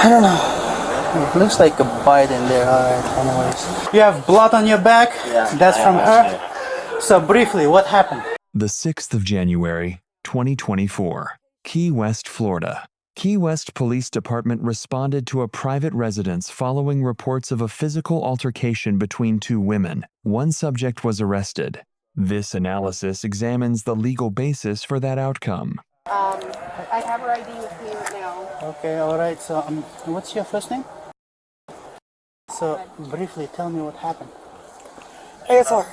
I don't know. It looks like a bite in there. Alright, anyways. You have blood on your back? Yeah. That's from her? So briefly, what happened? The 6th of January, 2024, Key West, Florida. Key West Police Department responded to a private residence following reports of a physical altercation between two women. One subject was arrested. This analysis examines the legal basis for that outcome. I have her ID with me right now. Okay, alright. So, what's your first name? So, briefly, tell me what happened. It's hard.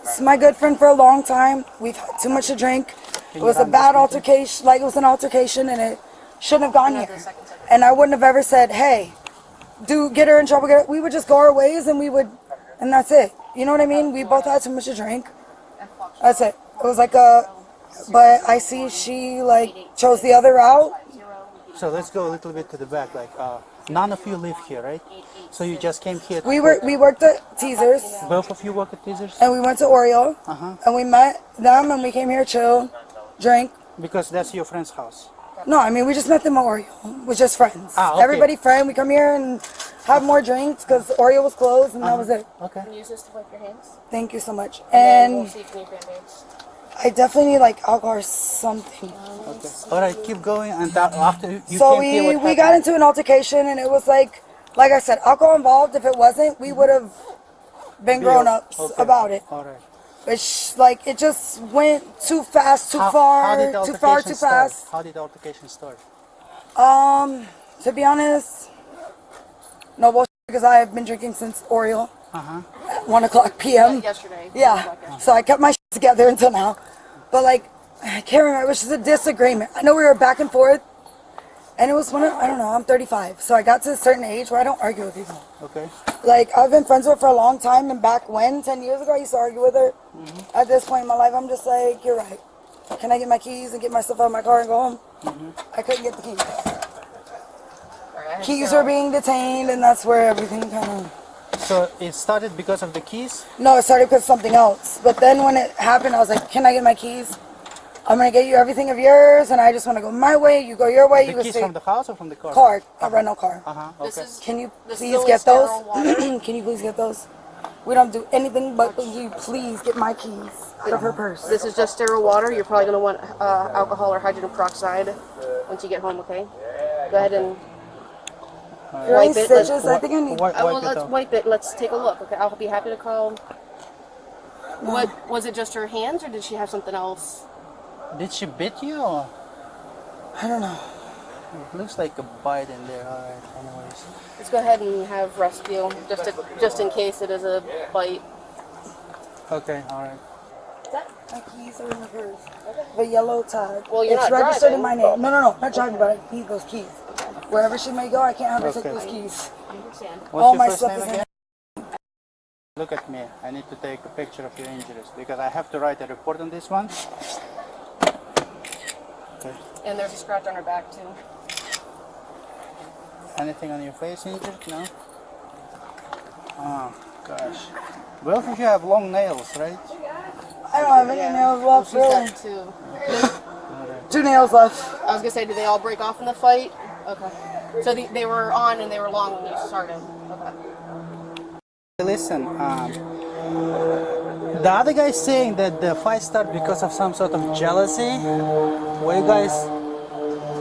This is my good friend for a long time. We've had too much to drink. It was a bad altercation, like it was an altercation, and it shouldn't have gone here. And I wouldn't have ever said, hey, get her in trouble. We would just go our ways, and and that's it. You know what I mean? We both had too much to drink. That's it. It was like but I see she chose the other route. So let's go a little bit to the back. None of you live here, right? So you just came here. We worked at Teasers. Both of you work at Teasers? And we went to Oreo. And we met them, and we came here, chill, drink. Because that's your friend's house. No, I mean, we just met them at Oreo. We're just friends. Okay. Everybody friend. We come here and have more drinks because Oreo was closed, and that was it. Okay. Can you use this to wipe your hands? Thank you so much. And we'll And see if you need Band-Aids. I definitely need alcohol or something. Okay. All right, keep going. And after you So came here, what we happened? got into an altercation, and it was like I said, alcohol involved. If it wasn't, we would have been grown-ups about it. All right. It's it just went too fast, too How far, did the too far, altercation too start? fast. How did the altercation start? To be honest, no bullshit, because I have been drinking since Oreo. At 1 o'clock p.m. Yesterday. Yeah. So I kept my shit together until now. But I can't remember. It was just a disagreement. I know we were back and forth. And it was I don't know, I'm 35. So I got to a certain age where I don't argue with people. Okay. I've been friends with her for a long time. And back when, 10 years ago, I used to argue with her. At this point in my life, I'm just like, you're right. Can I get my keys and get my stuff out of my car and go home? I couldn't get the keys. Keys were being detained, and that's where everything kind of... So it started because of the keys? No, it started because of something else. But then when it happened, I was like, can I get my keys? I'm going to get you everything of yours, and I just want to go my way, you go your way. The keys from the house or from the car? Car, a rental car. Okay. Can you please get those? Can you please get those? We don't do anything but can you please get my keys out of her purse? This is just sterile water. You're probably going to want alcohol or hydrogen peroxide once you get home, okay? Go ahead and wipe it. Stitches? I think I need... Let's wipe it. Let's take a look, okay? I'll be happy to call. What was it, just her hands, or did she have something else? Did she bit you or? I don't know. It looks like a bite in there. Alright, anyways. Let's go ahead and have rescue, just in case it is a bite. Okay, alright. My keys are in the purse. The yellow tag. Well, you're it's not registered in driving. my name. No, not driving, but I need those keys. Wherever she may go, I can't have her take Okay. those keys. I understand. What's All your my first stuff name is in again? Look at me. I need to take a picture of your injuries because I have to write a report on this one. Okay. And there's a scratch on her back, too. Anything on your face injured? No? Oh, gosh. Both of you have long nails, right? I don't have any nails left, She's really. got two. 2 nails left. I was gonna say, did they all break off in the fight? Okay. So they were on and they were long when you started. Okay. Listen, the other guy's saying that the fight started because of some sort of jealousy. Were you guys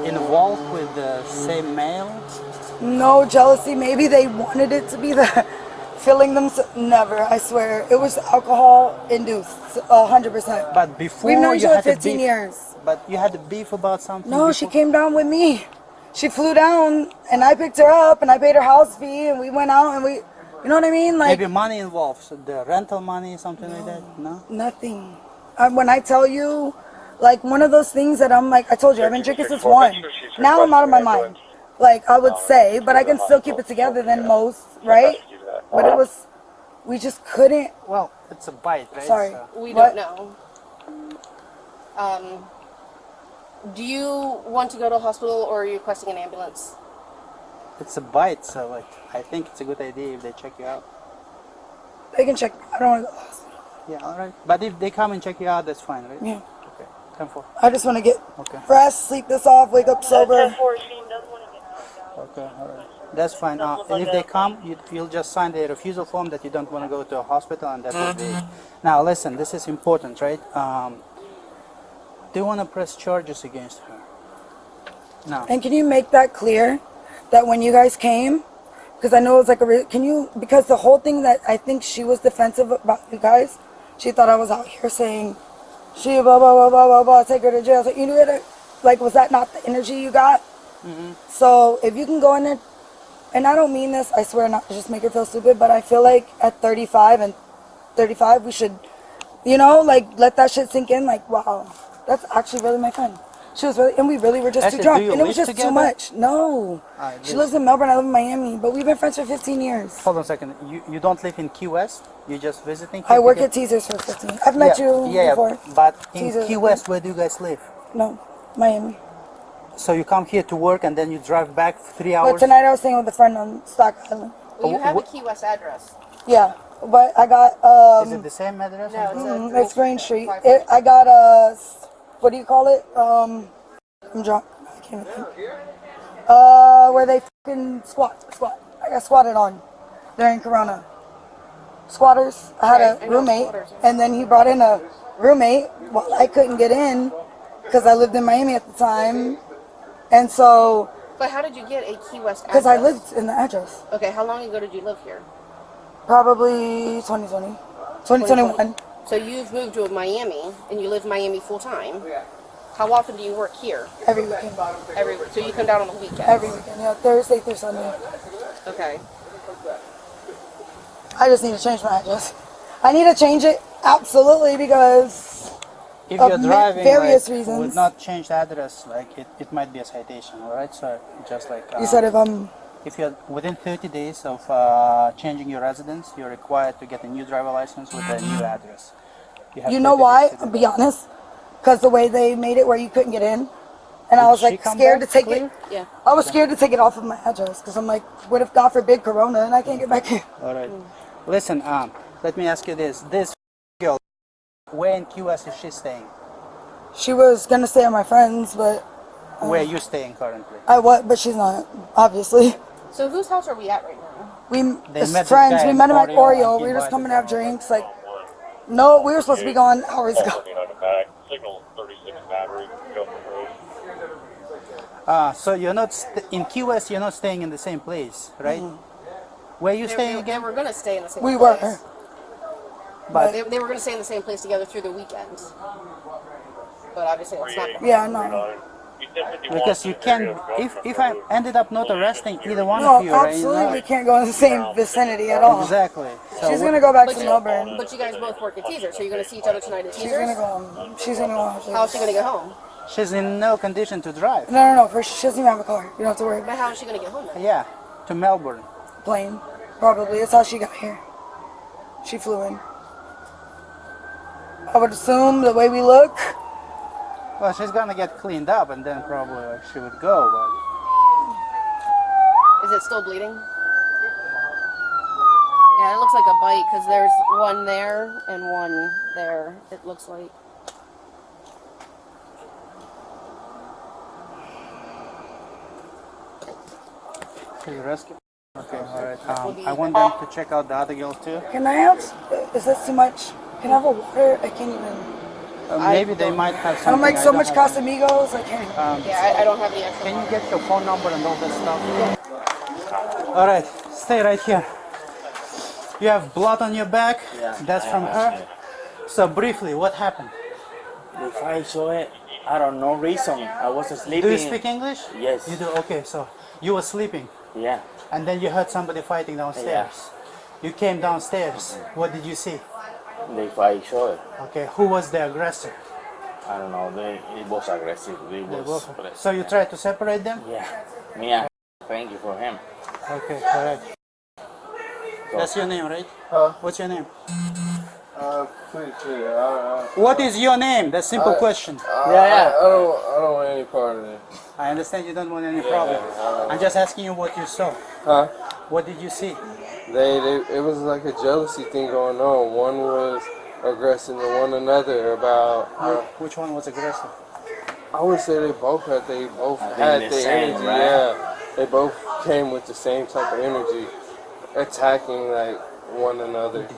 involved with the same male? No jealousy. Maybe they wanted it to be the filling themselves. Never, I swear. It was alcohol induced, 100%. But before We've known you each other had 15 beef, years. But you had a beef about something? No, before? she came down with me. She flew down, and I picked her up, and I paid her house fee, and we went out, and we, you know what I mean? Maybe money involved, so the rental money, something like that? No? Nothing. When I tell you, one of those things that I'm I told you, I've been drinking since 1. Now I'm out of my mind. I would say, but I can still keep it together than most, right? But we just couldn't. Well, it's a bite, right? Sorry. So. We don't know. Do you want to go to a hospital, or are you requesting an ambulance? It's a bite, so I think it's a good idea if they check you out. They can check. I don't want to go to the hospital. Yeah, all right. But if they come and check you out, that's fine, right? Yeah. Okay. 10-4. I just want to get Okay. rest, sleep this off, wake up sober. Okay. Okay, all right. That's fine. And if they come, you'll just sign the refusal form that you don't want to go to a hospital, and that will be it. Now, listen, this is important, right? Do you want to press charges against her? No. And can you make that clear that when you guys came, because I know it was like because the whole thing that I think she was defensive about you guys, she thought I was out here saying, she blah, blah, blah, blah, blah, blah, take her to jail. So you knew it, like, was that not the energy you got? So if you can go in there, and I don't mean this, I swear not to just make her feel stupid, but I feel like at 35 we should, like, let that shit sink in, like, wow, that's actually really my friend. She was really, and we really were just Actually, too drunk, do you and it was live just together? too much. No, she lives in Melbourne, I live in Miami, but we've been friends for 15 years. Hold on a second. You don't live in Key West? You're just visiting? I work at Teasers for 15. I've met you before. But in Teasers, Key West, where do you guys live? No, Miami. So you come here to work and then you drive back 3 hours? But tonight I was staying with a friend on Stock Island. Well, you have a Key West address. Yeah, but I got Is it the same address? No, it's Green Street. I got what do you call it? I'm drunk. I can't even think. Where they fucking squat. I got squatted on during Corona. Squatters. I had Right, I a know roommate, squatters. and then he brought in a roommate. Well, I couldn't get in because I lived in Miami at the time, and so But how did you get a Key West address? because I lived in the address, Okay, how long ago did you live here? probably 2021. So you've moved to Miami, and you live in Miami full time. How often do you work here? Every weekend. Every week. So you come down on the weekends? Every weekend. Yeah, Thursday through Sunday. Okay. I just need to change my address. I need to change it absolutely because If of you're driving, various like, reasons. would not change the address, like it might be a citation, all right? So just like you said if you're within 30 days of changing your residence, you're required to get a new driver license with a new address. have you know 30 why? days to do I'll be that. honest, because the way they made it where you couldn't get in, and I Did was she like come scared to back take clear? it. Yeah. I was scared to take it off of my address because I'm like, what if God forbid Corona and I can't get back in? All right. Listen, let me ask you this: this girl, where in QS is she staying? She was gonna stay at my friend's, but Where you staying currently? but she's not, obviously. So whose house are we at right now? We They as met this friends. guy We in met him at Oreo Oreo. and We were just invited coming to have them. drinks. Like, no, we were supposed to be gone hours ago. Signal 36 battery. Go for So you're not in QS. You're not staying in the same place, right? Where you staying They again? were going to stay in the same We place. were. But They were going to stay in the same place together through the weekends. But obviously that's not going to Yeah, no. because you can, if I ended up not arresting either one No, of you, right? absolutely, we can't go in the same vicinity at all. Exactly. So She's gonna go back to But Melbourne. But you guys both work at Teaser, so you're going to see each other tonight at She's gonna Teaser's? go home. She's gonna go home. How is she going to get home? she's in no condition to drive. No. First, she doesn't even have a car. You don't have to worry about But how is she going to get home then? Yeah, to Melbourne. plane. Probably. That's how she got here. She flew in. I would assume the way we look. Well, she's gonna get cleaned up and then probably she would go. Is it still bleeding? Yeah, it looks like a bite because there's one there and one there, it looks like. But she's rescued. Okay, all right. I want them to check out the other girls too. Can I have? Is this too much? Can I have a water? I can't even. Maybe they might have something. I'm like I so don't much have. Casamigos. I can't even. Yeah, I don't have the extra. Can you get your phone number and all that stuff? All right, stay right here. You have blood on your back. Yeah, That's from her. So briefly, what happened? If I saw it, I don't know reason. I was sleeping. Do you speak English? Yes. You do. Okay, so you were sleeping, Yeah. and then you heard somebody fighting downstairs. You came downstairs. What did you see? If I saw it, Okay, who was the aggressor? I don't know. It was aggressive. It They was. both- So you tried to separate them? Yeah. Mia, thank you for him. Okay, all right. That's your name, right? What's your name? What is your name? That's a simple question. Yeah. I don't want any part of it. I understand you don't want any problem. I'm just asking you what you saw. Huh? What did you see? It was like a jealousy thing going on. One was aggressing to one another about. Which one was aggressive? I would say they both had think the the same, energy. right? Yeah, they both came with the same type of energy, attacking like one another.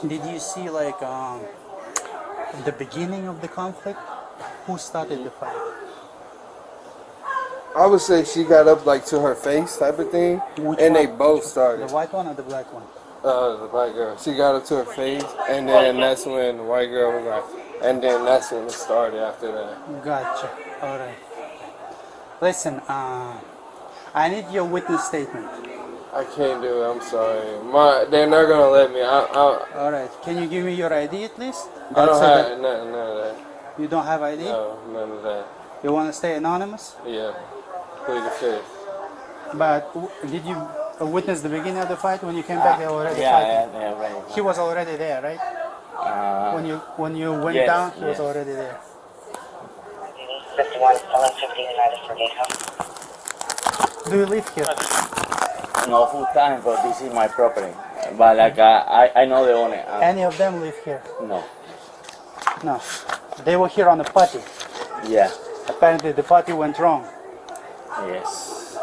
Did you see like the beginning of the conflict? Who started the fight? I would say she got up like to her face type of thing, Which and one? they both started. The white one or the black one? The black girl. She got up to her face, and then that's when the white girl was like, and then that's when it started after that. Gotcha. All right. Listen, I need your witness statement. I can't do it. I'm sorry. They're not gonna let me. All right. Can you give me your ID at least? I don't So have that- none of that. You don't have ID? No, none of that. You want to stay anonymous? Yeah. Plead the fifth. But did you witness the beginning of the fight when you came back? They were already Yeah, fighting. yeah, right. He was already there, right? When you went yes, down, he was yes. already there. 51, 1150 United for Gate. Do you live here? No full time, but this is my property. But like I know the owner. Any of them live here? No. No. They were here on a party. Yeah. Apparently the party went wrong. Yes.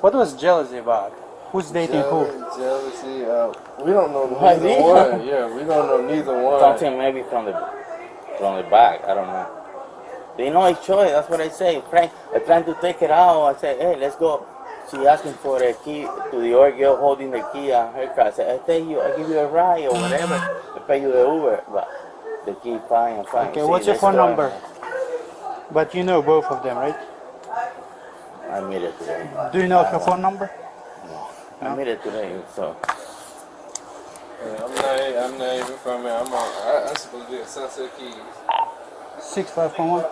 What was jealousy about? Who's dating who? Jealousy. We don't know Maybe. neither one. Yeah, we don't know neither one. Something maybe from the back. I don't know. They know each other. That's what I say. Frank, I trying to take it out. I say, hey, let's go. She asking for the key to the other girl holding the key on her car. I said, I give you a ride or whatever. I pay you the Uber, but the key fine. Okay, See, what's your let's phone go. number? But you know both of them, right? I made it today. Do you know her phone number? I made it today, so. Yeah, I'm not even from here. I'm supposed to be at Sunset Keys. 6511.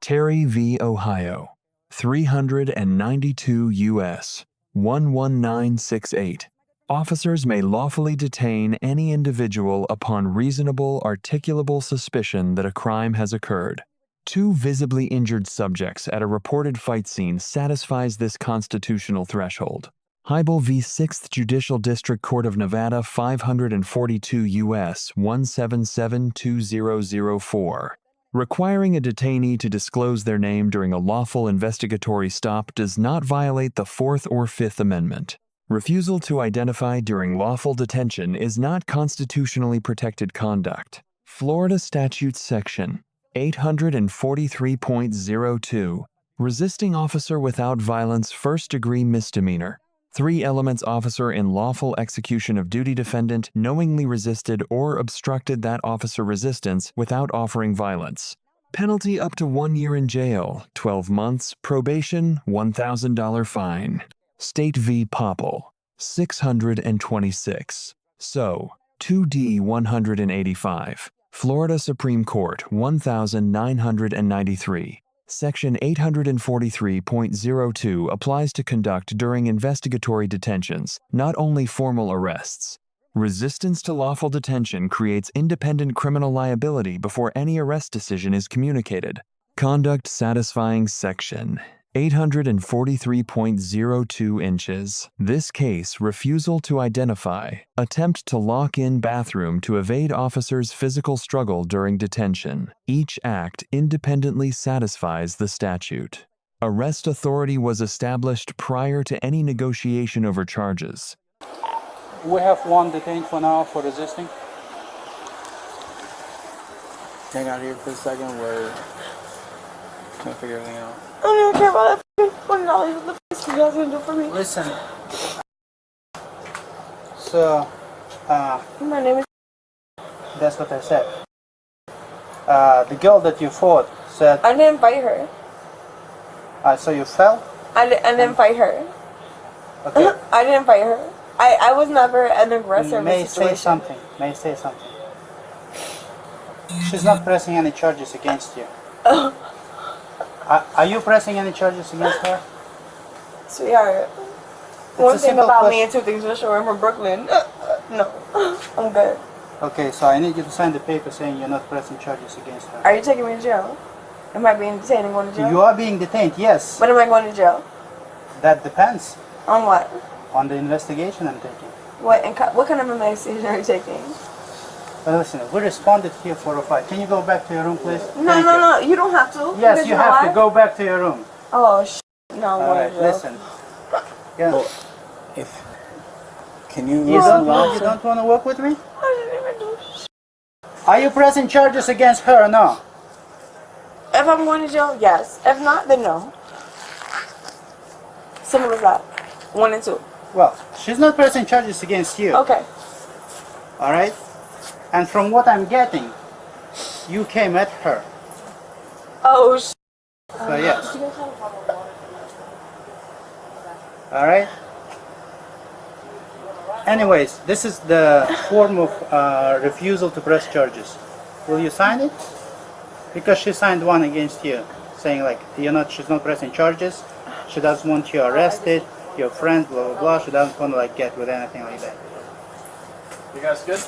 Terry v. Ohio, 392 U.S. 11968. Officers may lawfully detain any individual upon reasonable articulable suspicion that a crime has occurred. Two visibly injured subjects at a reported fight scene satisfies this constitutional threshold. Heibel v. 6th Judicial District Court of Nevada, 542 U.S. 1772004. Requiring a detainee to disclose their name during a lawful investigatory stop does not violate the Fourth or Fifth Amendment. Refusal to identify during lawful detention is not constitutionally protected conduct. Florida Statute Section 843.02. Resisting officer without violence, first-degree misdemeanor. 3 elements: officer in lawful execution of duty defendant knowingly resisted or obstructed that officer resistance without offering violence. Penalty up to 1 year in jail, 12 months, probation, $1,000 fine. State v. Popple, 626. So, 2D 185. Florida Supreme Court, 1993. Section 843.02 applies to conduct during investigatory detentions, not only formal arrests. Resistance to lawful detention creates independent criminal liability before any arrest decision is communicated. Conduct satisfying Section 843.02 inches. This case, refusal to identify, attempt to lock in bathroom to evade officer's physical struggle during detention. Each act independently satisfies the statute. Arrest authority was established prior to any negotiation over charges. We have one detained for now for resisting. Hang out here for a second. We're trying to figure everything out. I don't even care about that $20 what the f*** you guys gonna do for me. Listen. So, My name is. that's what I said. The girl that you fought said, I didn't fight her. so you fell? I didn't fight her. Okay. I didn't fight her. I was never an aggressor in May this say situation. something. May say something. She's not pressing any charges against you. Are you pressing any charges against her? Sweetheart. a One thing simple about me question. and two things for sure. I'm from Brooklyn. No, I'm good. Okay, so I need you to sign the paper saying you're not pressing charges against her. Are you taking me to jail? Am I being detained and going to jail? You are being detained, yes. When am I going to jail? That depends On what? on the investigation I'm taking. What kind of investigation are you taking? But listen, we responded here for a fight. Can you go back to your room, please? No, you don't have to. Yes, Because you know have why? to go back to your room. Oh, no, I'm All going right, to jail. listen. Yeah. Well, if can you You listen, don't want to work with me? I didn't even do shit. Are you pressing charges against her or no? If I'm going to jail, yes. If not, then no. Simple as that. 1 and 2. Well, she's not pressing charges against you. Okay. All right? And from what I'm getting, you came at her. Oh, So yes. All right? Anyways, this is the form of refusal to press charges. Will you sign it? Because she signed one against you, saying like she's not pressing charges. She doesn't want you arrested. Your friends, blah blah blah. She doesn't want to like get with anything like that. You guys good?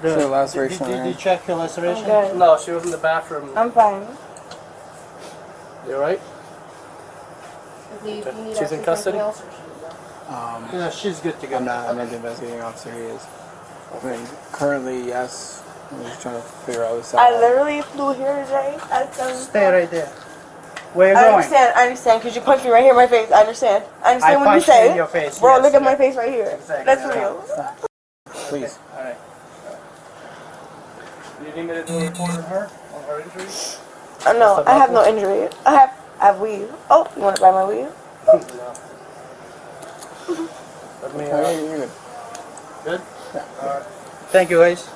the laceration Did on you her. check your laceration? good. No, she was in the bathroom. I'm fine. You alright? She's in custody? Yeah, she's good to go. I'm not the investigating officer. He is. I mean, currently, yes. I'm just trying to figure out this out. I literally flew here today. Stay right there. Where you I going? understand, because you punched me right here in my face. I understand what you punched you say. in your face. Bro, yes. look at my face right here. Exactly. That's Yeah. real. Please. All right. You need me to do a report on her? On her injuries? No, I have no injury. I have weave. Oh, you want to buy my weave? No. Let me, Okay, you're good. good? Thank you, guys.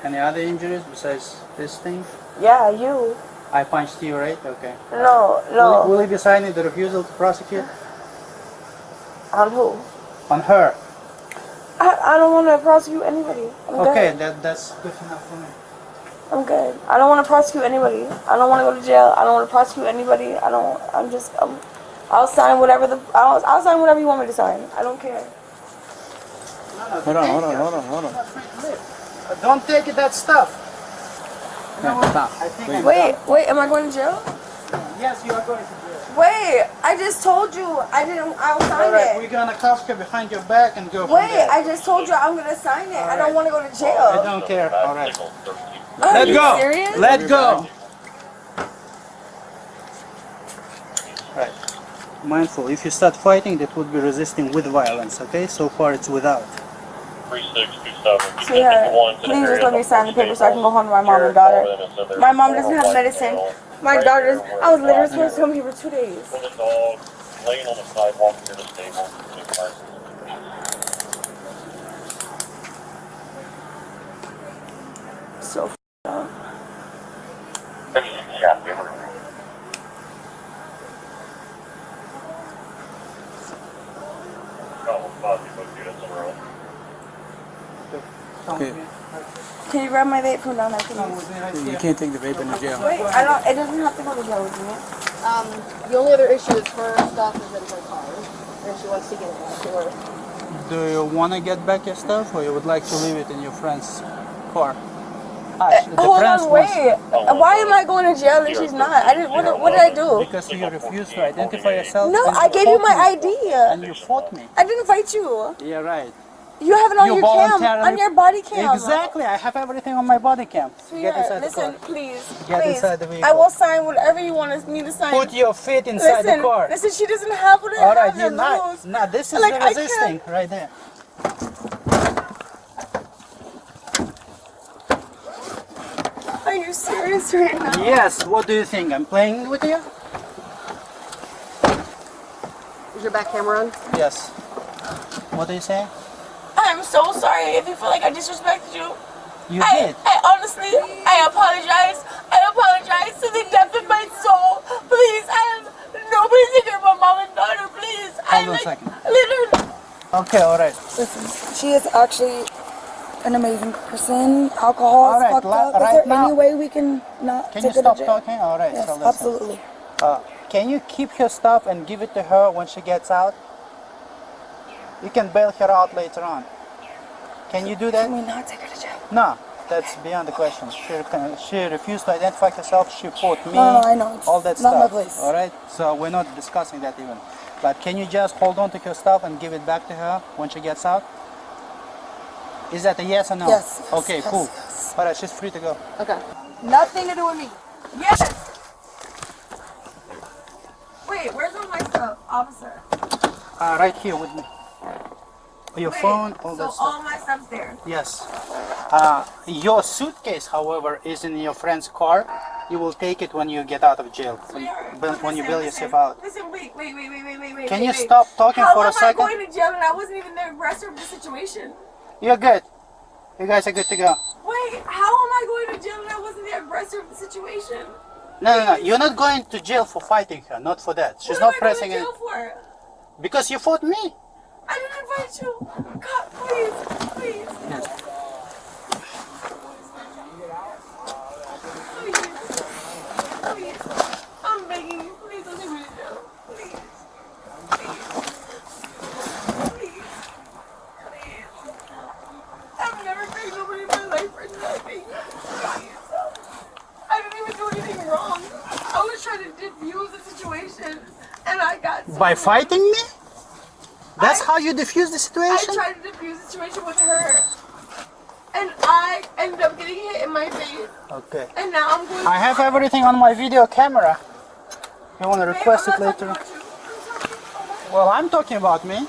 Any other injuries besides this thing? Yeah, you. I punched you, right? Okay. No. Will you be signing the refusal to prosecute? On who? On her. I don't want to prosecute anybody. I'm Okay, good. that's good enough for me. I'm good. I don't want to prosecute anybody. I don't want to go to jail. I don't want to prosecute anybody. I'll sign whatever I'll sign whatever you want me to sign. I don't care. Hold on. Don't take that stuff. No, stop. I think Please. Wait, am I going to jail? Yes, you are going to jail. Wait, I just told you I'll sign All right, it. we're gonna cuff you behind your back and go from Wait, there. I just told you I'm gonna sign it. I don't want to go to I jail. don't care. All right. Are Let you go. serious? Let go. Right. Mindful. If you start fighting, that would be resisting with violence. Okay. So far, it's without. 3627. Sweetheart, please just let me sign the paper so I can go home to my mom and daughter. My mom doesn't have medicine. My daughter's. I was literally supposed to come here for 2 days. With a dog laying on the sidewalk near the stable. So up. Okay. Can you grab my vape from down there, please? You can't take the vape into jail. Wait, I don't. It doesn't have to go to jail with me. The only other issue is her stuff is in her car, and she wants to get it back to her. Do you want to get back your stuff, or you would like to leave it in your friend's car? Hold on, wait. Why am I going to jail and she's not? I didn't. What did I do? Because you refused to identify yourself. No, and I gave you fought my me. ID. And you fought me. I didn't fight you. Yeah, right. You have it on You your cam, voluntarily- on your body cam. Exactly. I have everything on my body cam. Get Sweetheart, inside listen, the car. please. Get please. inside the vehicle. I will sign whatever you want me to sign. Put your feet inside listen, the car. Listen, she doesn't have what I All right, have you're to not. lose. No, this is Like, the I resisting right there. Are you serious right now? Yes. What do you think? I'm playing with you? Is your back camera on? Yes. What do you say? I'm so sorry if you feel like I disrespected you. You did. I honestly, I apologize. I apologize to the depth of my soul. Please, I have nobody to care about mom and daughter. Please, Hold on a second. literally. Okay. All right. Listen, she is actually an amazing person. Alcohol All is right, fucked up. Is right there now- any way we can not Can take you her to stop jail? talking? All right. Yes, So listen. absolutely. Can you keep her stuff and give it to her when she gets out? You can bail her out later on. Can you do that? Can we not take her to jail? No, that's beyond the question. She refused to identify herself. She fought me. No, I know. It's all that not stuff. my place. All right. So we're not discussing that even. But can you just hold on to her stuff and give it back to her when she gets out? Is that a yes or no? Yes. Okay, yes, cool. yes. All right, she's free to go. Okay. Nothing to do with me. Yes. Wait, where's all my stuff, officer? Right here with me. Your phone, all that stuff. All my stuff's there. Yes. Your suitcase, however, is in your friend's car. You will take it when you get out of jail, when you bail yourself out. Listen, wait. Can you stop talking for a second? How am I going to jail and I wasn't even the aggressor of the situation? You're good. You guys are good to go. Wait, how am I going to jail and I wasn't the aggressor of the situation? No. You're not going to jail for fighting her. Not for that. She's not pressing it. What am I going to jail for? Because you fought me. I didn't invite you. God, please. Please. I'm begging you. Please don't take me to jail. Please. I've never begged nobody in my life for nothing. I didn't even do anything wrong. I was trying to defuse the situation, and I got By fighting me? That's how you defuse the I situation? tried to defuse the situation with her, and I ended up getting hit in my face. Okay. And now I'm going. I have everything on my video camera. You want to request it later? Well, I'm talking about me.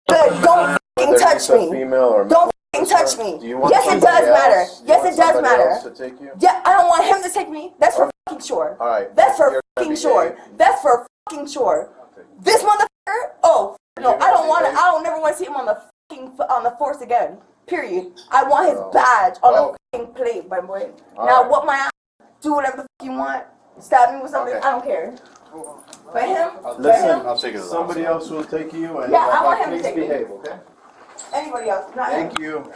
Good, don't f***ing touch me. Don't f***ing touch me. Yes, it does matter. Yes, it does matter. Yeah, I don't want him to take me. That's for f***ing sure. That's for f***ing sure. That's for f***ing sure. This motherfucker? Oh, no, I don't want it. I don't never want to see him on the f***ing on the force again. Period. I want his badge on the f***ing plate, my boy. Now, what my ass? Do whatever the f*** you want. Stab me with something. I don't care. But him? Listen, I'll take it. Somebody else will take you and Yeah, I want him to please take me. behave, okay? Anybody else? Not him. Thank you.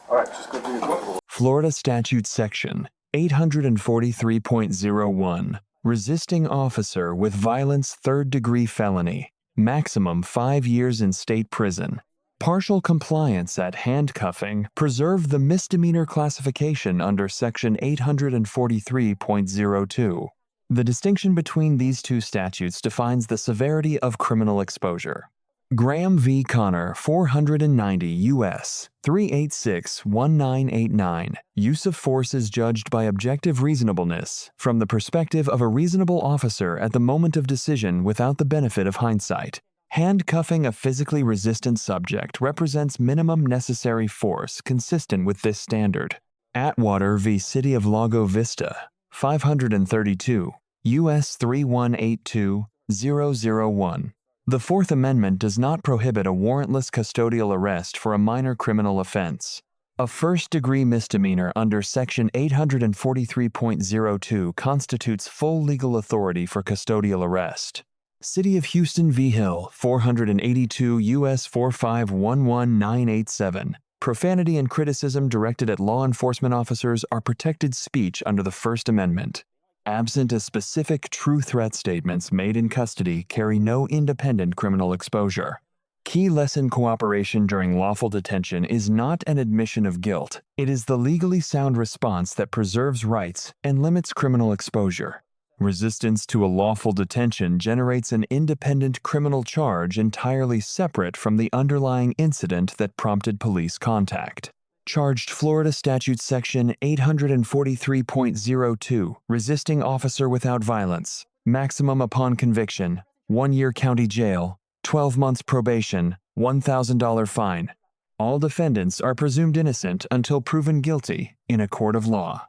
All right, just go do your work. Florida Statute Section 843.01, resisting officer with violence third-degree felony, maximum 5 years in state prison. Partial compliance at handcuffing preserve the misdemeanor classification under Section 843.02. The distinction between these two statutes defines the severity of criminal exposure. Graham v. Connor, 490 U.S. 386-1989. Use of force is judged by objective reasonableness from the perspective of a reasonable officer at the moment of decision without the benefit of hindsight. Handcuffing a physically resistant subject represents minimum necessary force consistent with this standard. Atwater v. City of Lago Vista, 532 U.S. 3182001. The Fourth Amendment does not prohibit a warrantless custodial arrest for a minor criminal offense. A first-degree misdemeanor under Section 843.02 constitutes full legal authority for custodial arrest. City of Houston v. Hill, 482 U.S. 4511987. Profanity and criticism directed at law enforcement officers are protected speech under the First Amendment. Absent a specific true threat statements made in custody carry no independent criminal exposure. Key lesson: cooperation during lawful detention is not an admission of guilt. It is the legally sound response that preserves rights and limits criminal exposure. Resistance to a lawful detention generates an independent criminal charge entirely separate from the underlying incident that prompted police contact. Charged Florida Statute Section 843.02, resisting officer without violence. Maximum upon conviction, 1 year county jail, 12 months probation, $1,000 fine. All defendants are presumed innocent until proven guilty in a court of law.